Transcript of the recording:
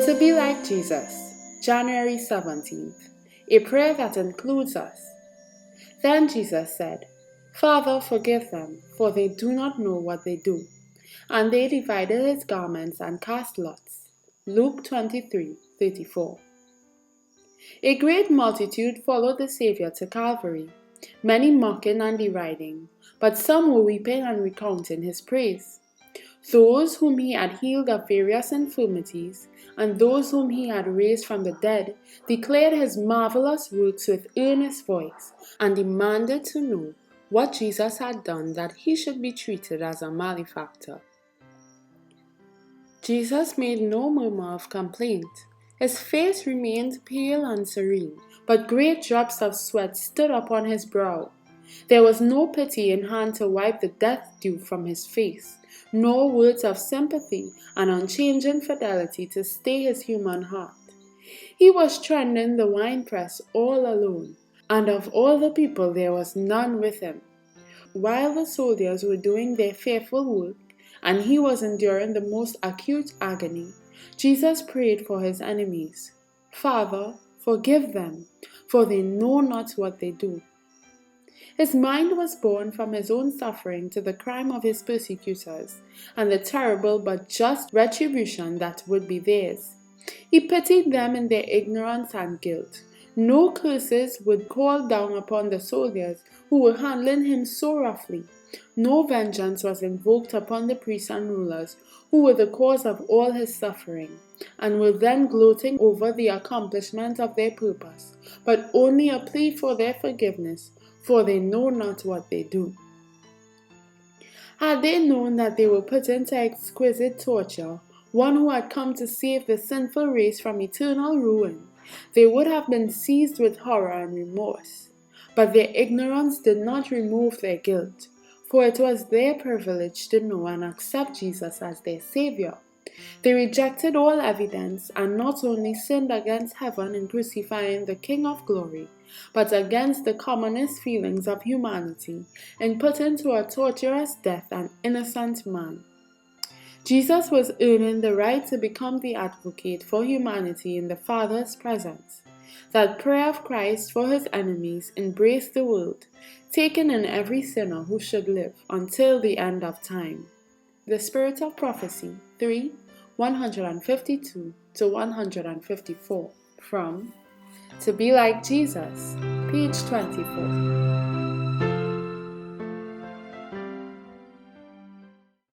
To be like Jesus, January 17th, a prayer that includes us. Then Jesus said, Father, forgive them, for they do not know what they do. And they divided his garments and cast lots. Luke 23:34. A great multitude followed the Savior to Calvary, many mocking and deriding, but some were weeping and recounting his praise. Those whom he had healed of various infirmities, and those whom he had raised from the dead, declared his marvelous works with earnest voice, and demanded to know what Jesus had done that he should be treated as a malefactor. Jesus made no murmur of complaint. His face remained pale and serene, but great drops of sweat stood upon his brow. There was no pity in hand to wipe the death dew from his face, nor words of sympathy and unchanging fidelity to stay his human heart. He was treading the winepress all alone, and of all the people there was none with him. While the soldiers were doing their fearful work, and he was enduring the most acute agony, Jesus prayed for his enemies. Father, forgive them, for they know not what they do. His mind was borne from his own suffering to the crime of his persecutors, and the terrible but just retribution that would be theirs. He pitied them in their ignorance and guilt. No curses would call down upon the soldiers who were handling him so roughly. No vengeance was invoked upon the priests and rulers who were the cause of all his suffering, and were then gloating over the accomplishment of their purpose, but only a plea for their forgiveness, for they know not what they do. Had they known that they were put into exquisite torture, one who had come to save the sinful race from eternal ruin, they would have been seized with horror and remorse. But their ignorance did not remove their guilt, for it was their privilege to know and accept Jesus as their Savior. They rejected all evidence and not only sinned against heaven in crucifying the King of Glory, but against the commonest feelings of humanity in putting to a torturous death an innocent man. Jesus was earning the right to become the advocate for humanity in the Father's presence. That prayer of Christ for his enemies embraced the world, taking in every sinner who should live until the end of time. The Spirit of Prophecy 3, 152 to 154 from To Be Like Jesus, page 24.